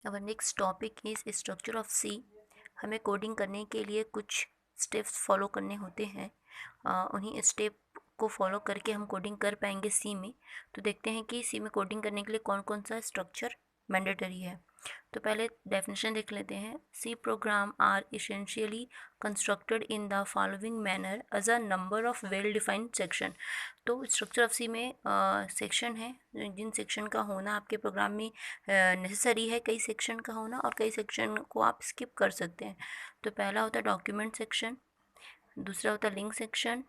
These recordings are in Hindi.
Our next topic is structure of C. हमें कोडिंग करने के लिए कुछ स्टेप्स फॉलो करने होते हैं। उन्हीं स्टेप को फॉलो करके हम कोडिंग कर पाएंगे सी में। तो देखते हैं कि सी में कोडिंग करने के लिए कौन कौन सा स्ट्रक्चर मैंडेटरी है। तो पहले डेफिनेशन देख लेते हैं। C program are essentially constructed in the following manner as a number of well defined section. तो स्ट्रक्चर ऑफ सी में सेक्शन है, जिन सेक्शन का होना आपके प्रोग्राम में नेसेसरी है, कई सेक्शन का होना, और कई सेक्शन को आप स्किप कर सकते हैं। तो पहला होता है डॉक्यूमेंट सेक्शन, दूसरा होता है link section,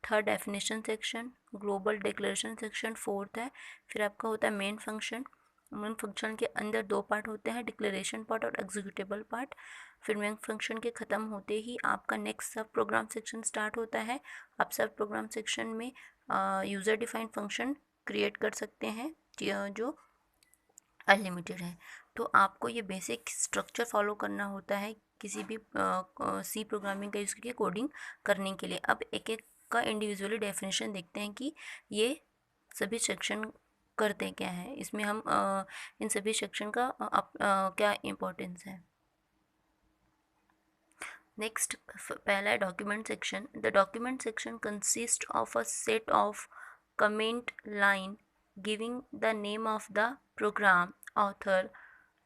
third definition section, global declaration section fourth है। फिर आपका होता है मेन फंक्शन। मेन फंक्शन के अंदर दो पार्ट होते हैं, डिक्लेरेशन पार्ट और एग्जीक्यूटेबल पार्ट। फिर मेन फंक्शन के ख़त्म होते ही आपका नेक्स्ट सब प्रोग्राम सेक्शन स्टार्ट होता है। आप सब प्रोग्राम सेक्शन में यूज़र डिफाइंड फंक्शन क्रिएट कर सकते हैं जो अनलिमिटेड है। तो आपको ये बेसिक स्ट्रक्चर फॉलो करना होता है किसी भी सी प्रोग्रामिंग का यूज़ करके कोडिंग करने के लिए। अब एक एक का इंडिविजुअली डेफिनेशन देखते हैं कि ये सभी सेक्शन करते क्या है। इसमें हम इन सभी सेक्शन का क्या इम्पोर्टेंस है। नेक्स्ट पहला है document section. The document section consist of a set of comment line giving the name of the program, author,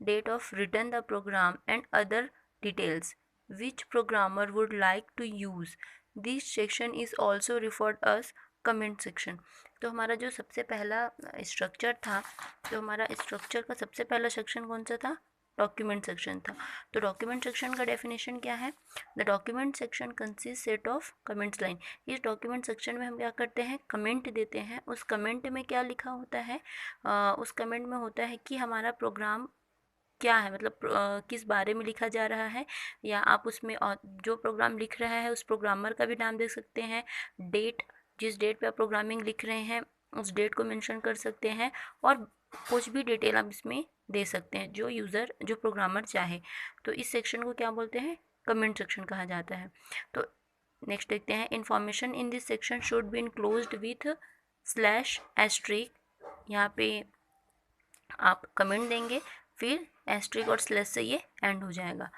date of written the program and other details which programmer would like to use. This section is also referred as comment section. तो हमारा जो सबसे पहला स्ट्रक्चर था, तो हमारा स्ट्रक्चर का सबसे पहला सेक्शन कौन सा था? डॉक्यूमेंट सेक्शन था। तो डॉक्यूमेंट सेक्शन का डेफिनेशन क्या है? The document section consist set of comments line. इस डॉक्यूमेंट सेक्शन में हम क्या करते हैं? कमेंट देते हैं। उस कमेंट में क्या लिखा होता है? उस कमेंट में होता है कि हमारा प्रोग्राम क्या है, मतलब किस बारे में लिखा जा रहा है, या आप उसमें जो प्रोग्राम लिख रहा है उस प्रोग्रामर का भी नाम दे सकते हैं। डेट, जिस डेट पे आप प्रोग्रामिंग लिख रहे हैं उस डेट को मेंशन कर सकते हैं, और कुछ भी डिटेल आप इसमें दे सकते हैं जो यूज़र, जो प्रोग्रामर चाहे। तो इस सेक्शन को क्या बोलते हैं? कमेंट सेक्शन कहा जाता है। तो नेक्स्ट देखते हैं। Information in this section should be enclosed with slash asterisk. यहाँ पे आप कमेंट देंगे, फिर एस्ट्रिक और स्लेस से ये एंड हो जाएगा।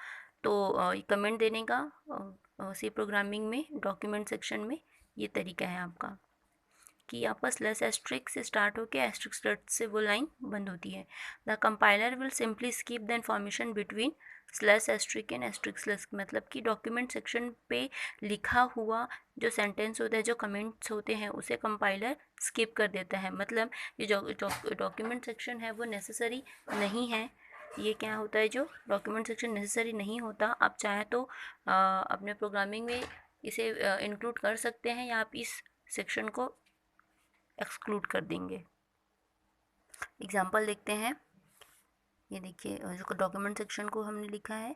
तो कमेंट देने का सी प्रोग्रामिंग में डॉक्यूमेंट सेक्शन में ये तरीका है आपका कि आपका स्लेस एस्ट्रिक से स्टार्ट होकर एस्ट्रिक स्लेस से वो लाइन बंद होती है। The compiler will simply skip the information between slash asterisk and asterisk slash. मतलब कि डॉक्यूमेंट सेक्शन पे लिखा हुआ जो सेंटेंस होता है, जो कमेंट्स होते हैं, उसे कंपाइलर स्किप कर देता है। मतलब ये जो डॉक्यूमेंट सेक्शन है वो नेसेसरी नहीं है। ये क्या होता है? जो डॉक्यूमेंट सेक्शन नेसेसरी नहीं होता, आप चाहे तो अपने प्रोग्रामिंग में इसे इंक्लूड कर सकते हैं, या आप इस सेक्शन को एक्सक्लूड कर देंगे। एग्जाम्पल देखते हैं। ये देखिए, डॉक्यूमेंट सेक्शन को हमने लिखा है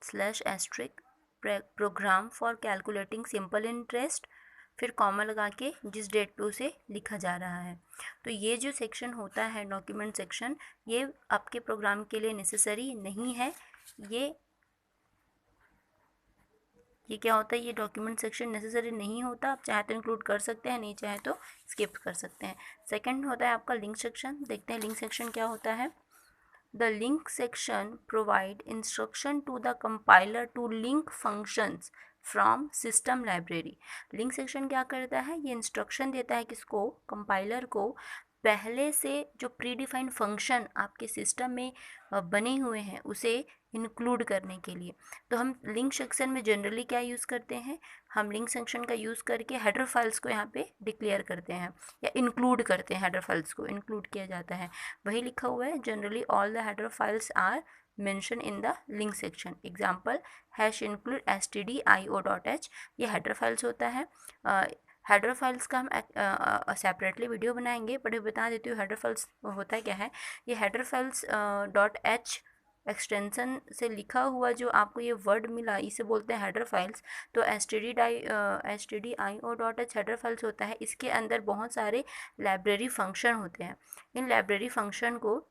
slash asterisk program for calculating simple interest, फिर कॉमा लगा के जिस डेट पे उसे लिखा जा रहा है। तो ये जो सेक्शन होता है डॉक्यूमेंट सेक्शन, ये आपके प्रोग्राम के लिए नेसेसरी नहीं है। ये क्या होता है? ये डॉक्यूमेंट सेक्शन नेसेसरी नहीं होता। आप चाहे तो इंक्लूड कर सकते हैं, नहीं चाहे तो स्किप कर सकते हैं। सेकंड होता है आपका लिंक सेक्शन। देखते हैं लिंक सेक्शन क्या होता है। The link section provide instruction to the compiler to link functions from system library. Link section क्या करता है? ये इंस्ट्रक्शन देता है किसको? कंपाइलर को, पहले से जो प्री डिफाइंड फंक्शन आपके सिस्टम में बने हुए हैं उसे इंक्लूड करने के लिए। तो हम लिंक सेक्शन में जनरली क्या यूज़ करते हैं? हम लिंक सेक्शन का यूज़ करके हेडर फाइल्स को यहाँ पे डिक्लेयर करते हैं या इंक्लूड करते हैं। हेडर फाइल्स को इंक्लूड किया जाता है, वही लिखा हुआ है। Generally all the header files are mention in the link section. Example #include stdio.h, ये हेडर फाइल्स होता है। हेडर फाइल्स का हम सेपरेटली वीडियो बनाएंगे, बट बता देती हूँ हेडर फाइल्स होता क्या है। ये हेडर फाइल्स .h एक्सटेंशन से लिखा हुआ जो आपको ये वर्ड मिला, इसे बोलते हैं हेडर फाइल्स। तो stdio.h हेडर फाइल्स होता है। इसके अंदर बहुत सारे लाइब्रेरी फंक्शन होते हैं। इन लाइब्रेरी फंक्शन को,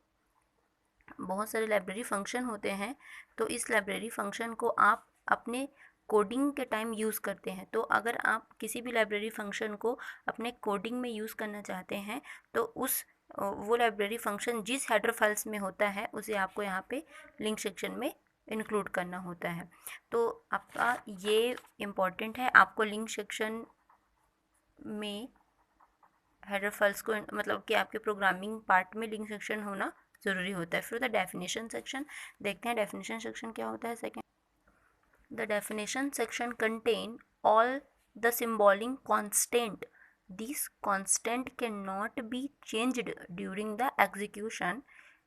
बहुत सारे लाइब्रेरी फंक्शन होते हैं, तो इस लाइब्रेरी फंक्शन को आप अपने कोडिंग के टाइम यूज़ करते हैं। तो अगर आप किसी भी लाइब्रेरी फंक्शन को अपने कोडिंग में यूज़ करना चाहते हैं, तो उस वो लाइब्रेरी फंक्शन जिस हेडर फाइल्स में होता है उसे आपको यहाँ पे लिंक सेक्शन में इंक्लूड करना होता है। तो आपका ये इम्पॉर्टेंट है, आपको लिंक सेक्शन में हेडर फाइल्स को मतलब कि आपके प्रोग्रामिंग पार्ट में लिंक सेक्शन होना ज़रूरी होता है। फिर द डेफिनेशन सेक्शन देखते हैं, डेफिनेशन सेक्शन क्या होता है। Second, the definition section contain all the symbolic constant. These constant cannot be changed during the execution.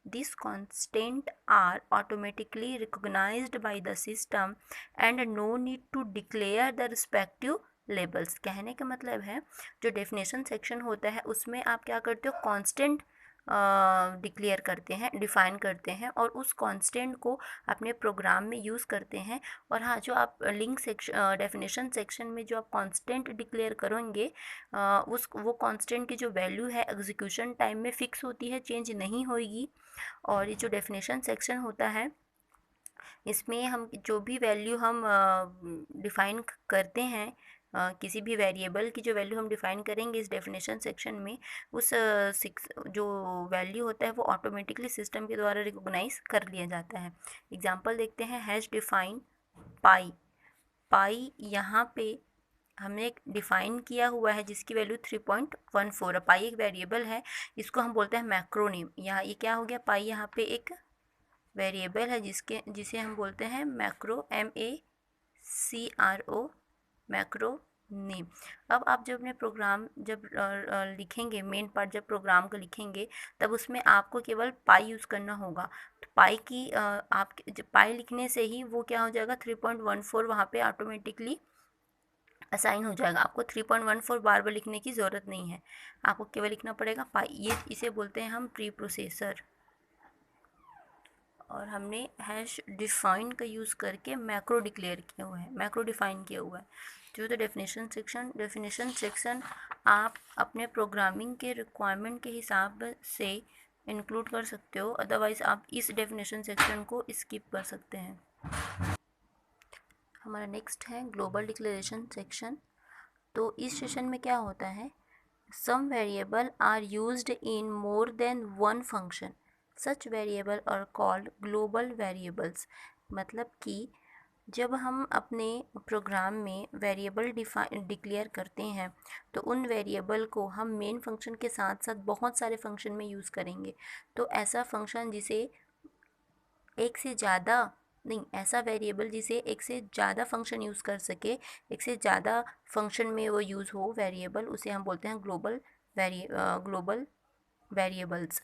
These constant are automatically recognized by the system and no need to declare the respective labels. कहने का मतलब है जो डेफिनेशन सेक्शन होता है उसमें आप क्या करते हो, कांस्टेंट डिक्लेयर करते हैं, डिफ़ाइन करते हैं और उस कांस्टेंट को अपने प्रोग्राम में यूज़ करते हैं। और हाँ, जो आप लिंक सेक्शन डेफिनेशन सेक्शन में जो आप कांस्टेंट डिक्लेयर करेंगे वो कांस्टेंट की जो वैल्यू है एग्जीक्यूशन टाइम में फ़िक्स होती है, चेंज नहीं होगी। और ये जो डेफिनेशन सेक्शन होता है इसमें हम जो भी वैल्यू हम डिफ़ाइन करते हैं, किसी भी वेरिएबल की जो वैल्यू हम डिफ़ाइन करेंगे इस डेफिनेशन सेक्शन में, उस जो वैल्यू होता है वो ऑटोमेटिकली सिस्टम के द्वारा रिकॉग्नाइज कर लिया जाता है। एग्जांपल देखते हैं, हैश डिफ़ाइन पाई। पाई यहाँ पे हमने एक डिफ़ाइन किया हुआ है जिसकी वैल्यू 3.14 है। पाई एक वेरिएबल है, इसको हम बोलते हैं मैक्रोनेम। यहाँ ये क्या हो गया, पाई यहाँ पे एक वेरिएबल है जिसे हम बोलते हैं मैक्रो, MACRO, मैक्रो नेम। अब आप जब अपने प्रोग्राम जब लिखेंगे, मेन पार्ट जब प्रोग्राम को लिखेंगे तब उसमें आपको केवल पाई यूज़ करना होगा। तो पाई की आप पाई लिखने से ही वो क्या हो जाएगा, 3.14 वहाँ पे ऑटोमेटिकली असाइन हो जाएगा। आपको 3.14 बार बार लिखने की ज़रूरत नहीं है, आपको केवल लिखना पड़ेगा पाई। ये इसे बोलते हैं हम प्री प्रोसेसर। और हमने हैश डिफ़ाइन का यूज़ करके मैक्रो डिक्लेयर किया हुआ है, मैक्रो डिफ़ाइन किया हुआ है। जो तो डेफिनेशन सेक्शन आप अपने प्रोग्रामिंग के रिक्वायरमेंट के हिसाब से इंक्लूड कर सकते हो, अदरवाइज़ आप इस डेफिनेशन सेक्शन को स्किप कर सकते हैं। हमारा नेक्स्ट है ग्लोबल डिक्लेरेशन सेक्शन। तो इस सेशन में क्या होता है, some variable are used in more than one function, such variable are called global variables. मतलब कि जब हम अपने प्रोग्राम में वेरिएबल डिक्लेयर करते हैं तो उन वेरिएबल को हम मेन फंक्शन के साथ साथ बहुत सारे फंक्शन में यूज़ करेंगे। तो ऐसा फंक्शन जिसे एक से ज़्यादा नहीं, ऐसा वेरिएबल जिसे एक से ज़्यादा फंक्शन यूज़ कर सके, एक से ज़्यादा फंक्शन में वो यूज़ हो वेरिएबल, उसे हम बोलते हैं ग्लोबल वेरिएबल्स।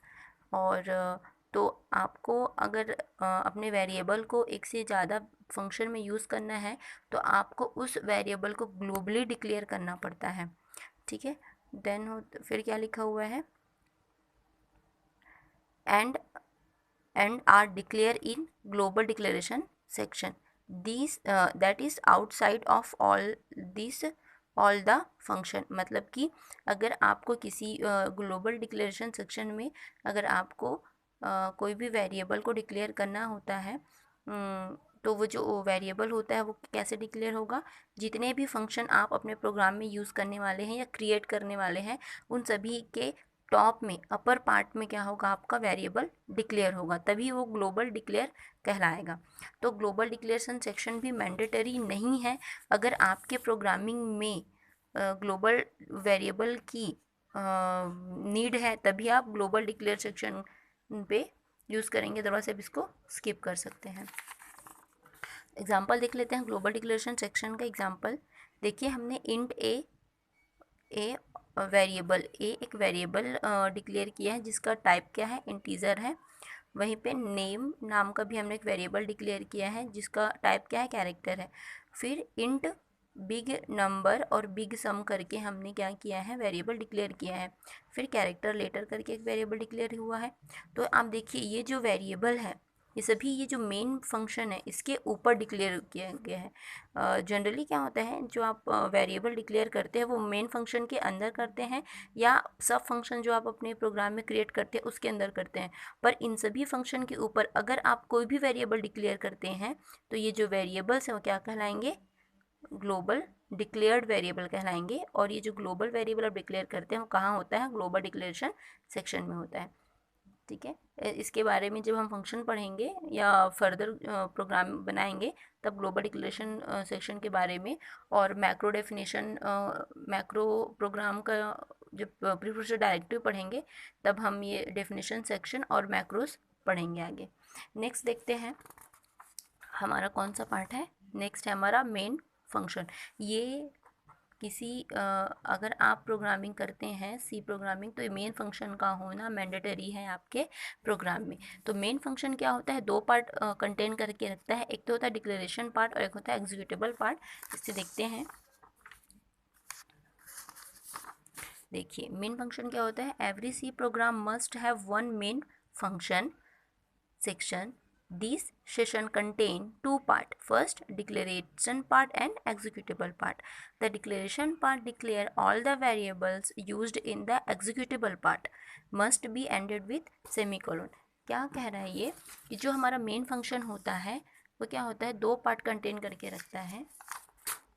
और तो आपको अगर अपने वेरिएबल को एक से ज़्यादा फंक्शन में यूज़ करना है तो आपको उस वेरिएबल को ग्लोबली डिक्लेयर करना पड़ता है। ठीक है, देन फिर क्या लिखा हुआ है, and are declared in global declaration section. These that is outside of all the function। मतलब कि अगर आपको किसी ग्लोबल डिक्लेरेशन सेक्शन में अगर आपको कोई भी वेरिएबल को डिक्लेयर करना होता है तो वो जो वेरिएबल होता है वो कैसे डिक्लेयर होगा, जितने भी फंक्शन आप अपने प्रोग्राम में यूज़ करने वाले हैं या क्रिएट करने वाले हैं उन सभी के टॉप में अपर पार्ट में क्या होगा, आपका वेरिएबल डिक्लेयर होगा, तभी वो ग्लोबल डिक्लेयर कहलाएगा। तो ग्लोबल डिक्लेरेशन सेक्शन भी मैंडेटरी नहीं है, अगर आपके प्रोग्रामिंग में ग्लोबल वेरिएबल की नीड है तभी आप ग्लोबल डिक्लेयर सेक्शन पे यूज़ करेंगे, अदरवाइज आप इसको स्किप कर सकते हैं। एग्जाम्पल देख लेते हैं ग्लोबल डिक्लेरेशन सेक्शन का। एग्जाम्पल देखिए, हमने इंट ए वेरिएबल ए एक वेरिएबल डिक्लेयर किया है जिसका टाइप क्या है, इंटीजर है। वहीं पे नेम नाम का भी हमने एक वेरिएबल डिक्लेयर किया है जिसका टाइप क्या है, कैरेक्टर है। फिर इंट बिग नंबर और बिग सम करके हमने क्या किया है, वेरिएबल डिक्लेयर किया है। फिर कैरेक्टर लेटर करके एक वेरिएबल डिक्लेयर हुआ है। तो आप देखिए ये जो वेरिएबल है ये सभी ये जो मेन फंक्शन है इसके ऊपर डिक्लेयर किया गया है। जनरली क्या होता है, जो आप वेरिएबल डिक्लेयर करते हैं वो मेन फंक्शन के अंदर करते हैं या सब फंक्शन जो आप अपने प्रोग्राम में क्रिएट करते हैं उसके अंदर करते हैं। पर इन सभी फंक्शन के ऊपर अगर आप कोई भी वेरिएबल डिक्लेयर करते हैं तो ये जो वेरिएबल्स हैं वो क्या कहलाएंगे, ग्लोबल डिक्लेयर्ड वेरिएबल कहलाएंगे। और ये जो ग्लोबल वेरिएबल आप डिक्लेयर करते हैं वो कहाँ होता है, ग्लोबल डिक्लेरेशन सेक्शन में होता है। ठीक है, इसके बारे में जब हम फंक्शन पढ़ेंगे या फर्दर प्रोग्राम बनाएंगे तब ग्लोबल डिक्लेरेशन सेक्शन के बारे में और मैक्रो डेफिनेशन, मैक्रो प्रोग्राम का जब प्रीप्रोसेसर डायरेक्टिव पढ़ेंगे तब हम ये डेफिनेशन सेक्शन और मैक्रोस पढ़ेंगे आगे। नेक्स्ट देखते हैं हमारा कौन सा पार्ट है। नेक्स्ट है हमारा मेन फंक्शन। ये किसी अगर आप प्रोग्रामिंग करते हैं सी प्रोग्रामिंग तो ये मेन फंक्शन का होना मैंडेटरी है आपके प्रोग्राम में। तो मेन फंक्शन क्या होता है, दो पार्ट कंटेन करके रखता है, एक तो होता है डिक्लेरेशन पार्ट और एक होता है एग्जीक्यूटेबल पार्ट। इससे देखते हैं, देखिए मेन फंक्शन क्या होता है, every C program must have one main function section. These session contain two part. First, declaration part and executable part. The declaration part declare all the variables used in the executable part must be ended with semicolon. क्या कह रहा है ये कि जो हमारा मेन फंक्शन होता है वो क्या होता है, दो पार्ट कंटेन करके रखता है।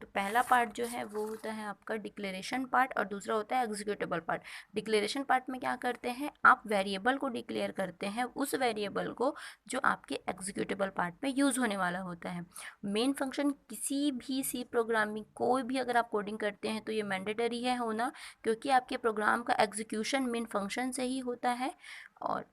तो पहला पार्ट जो है वो होता है आपका डिक्लेरेशन पार्ट और दूसरा होता है एग्जीक्यूटेबल पार्ट। डिक्लेरेशन पार्ट में क्या करते हैं, आप वेरिएबल को डिक्लेयर करते हैं, उस वेरिएबल को जो आपके एग्जीक्यूटेबल पार्ट में यूज़ होने वाला होता है। मेन फंक्शन किसी भी सी प्रोग्रामिंग कोई भी अगर आप कोडिंग करते हैं तो ये मैंडेटरी है होना, क्योंकि आपके प्रोग्राम का एग्जीक्यूशन मेन फंक्शन से ही होता है। और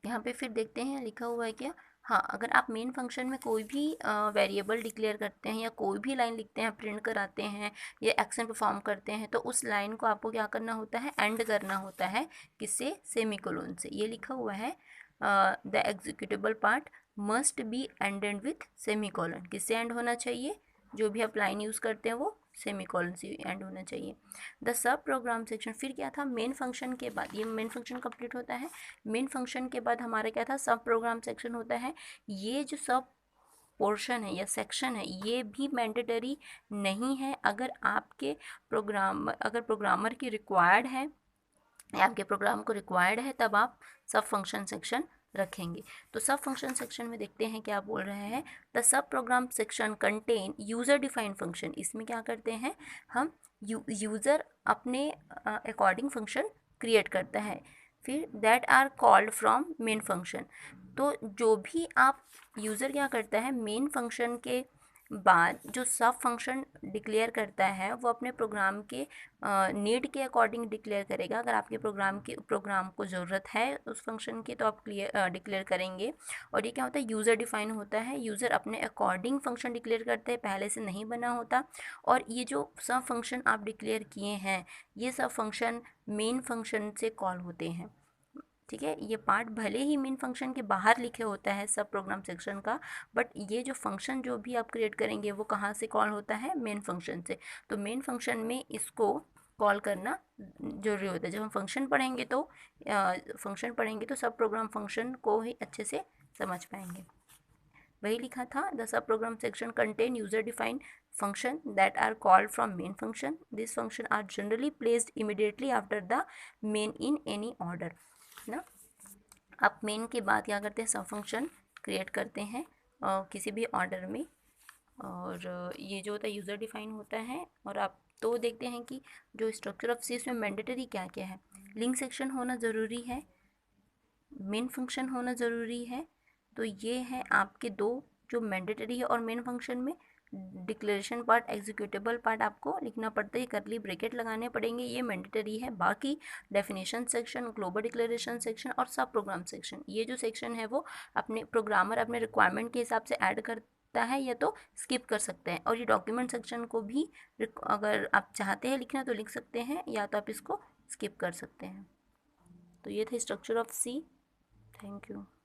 यहाँ पे फिर देखते हैं लिखा हुआ है क्या, हाँ अगर आप मेन फंक्शन में कोई भी वेरिएबल डिक्लेयर करते हैं या कोई भी लाइन लिखते हैं, प्रिंट कराते हैं या एक्शन परफॉर्म करते हैं तो उस लाइन को आपको क्या करना होता है, एंड करना होता है, किससे, सेमीकोलन से। ये लिखा हुआ है the executable part must be ended with semicolon. किससे एंड होना चाहिए, जो भी आप लाइन यूज़ करते हैं वो सेमीकोलन से एंड होना चाहिए। द सब प्रोग्राम सेक्शन, फिर क्या था, मेन फंक्शन के बाद, ये मेन फंक्शन कंप्लीट होता है, मेन फंक्शन के बाद हमारा क्या था, सब प्रोग्राम सेक्शन होता है। ये जो सब पोर्शन है या सेक्शन है ये भी मैंडेटरी नहीं है। अगर आपके अगर प्रोग्रामर की रिक्वायर्ड है या आपके प्रोग्राम को रिक्वायर्ड है तब आप सब फंक्शन सेक्शन रखेंगे। तो सब फंक्शन सेक्शन में देखते हैं क्या बोल रहे हैं, the subprogram section contain user defined function. इसमें क्या करते हैं हम, यूज़र अपने अकॉर्डिंग फंक्शन क्रिएट करता है, फिर that are called from main function. तो जो भी आप यूज़र क्या करता है, मेन फंक्शन के बाद जो सब फंक्शन डिक्लेयर करता है वो अपने प्रोग्राम के नीड के अकॉर्डिंग डिक्लेयर करेगा। अगर आपके प्रोग्राम को ज़रूरत है उस फंक्शन की तो आप डिक्लेयर करेंगे। और ये क्या होता है, यूज़र डिफाइन होता है, यूज़र अपने अकॉर्डिंग फंक्शन डिक्लेयर करते हैं, पहले से नहीं बना होता। और ये जो सब फंक्शन आप डिक्लेयर किए हैं ये सब फंक्शन मेन फंक्शन से कॉल होते हैं। ठीक है, ये पार्ट भले ही मेन फंक्शन के बाहर लिखे होता है सब प्रोग्राम सेक्शन का, बट ये जो फंक्शन जो भी आप क्रिएट करेंगे वो कहाँ से कॉल होता है, मेन फंक्शन से। तो मेन फंक्शन में इसको कॉल करना जरूरी होता है। जब हम फंक्शन पढ़ेंगे तो सब प्रोग्राम फंक्शन को ही अच्छे से समझ पाएंगे। वही लिखा था, the subprogram section contain user defined function that are called from main function. These function are generally placed immediately after the main in any order ना। आप मेन के बाद क्या करते हैं, सब फंक्शन क्रिएट करते हैं किसी भी ऑर्डर में। और ये जो होता है यूज़र डिफाइन होता है। और आप तो देखते हैं कि जो स्ट्रक्चर ऑफ सी इसमें मैंडेटरी क्या क्या है, लिंक सेक्शन होना ज़रूरी है, मेन फंक्शन होना ज़रूरी है। तो ये है आपके दो जो मैंडेटरी है। और मेन फंक्शन में डिक्लेरेशन पार्ट, एग्जीक्यूटेबल पार्ट आपको लिखना पड़ता है, करली ब्रैकेट लगाने पड़ेंगे, ये मैंडेटरी है। बाकी definition section, global declaration section और सब प्रोग्राम सेक्शन, ये जो सेक्शन है वो अपने प्रोग्रामर अपने रिक्वायरमेंट के हिसाब से ऐड करता है या तो स्किप कर सकते हैं। और ये डॉक्यूमेंट सेक्शन को भी अगर आप चाहते हैं लिखना तो लिख सकते हैं या तो आप इसको स्किप कर सकते हैं। तो ये था structure of C. Thank you.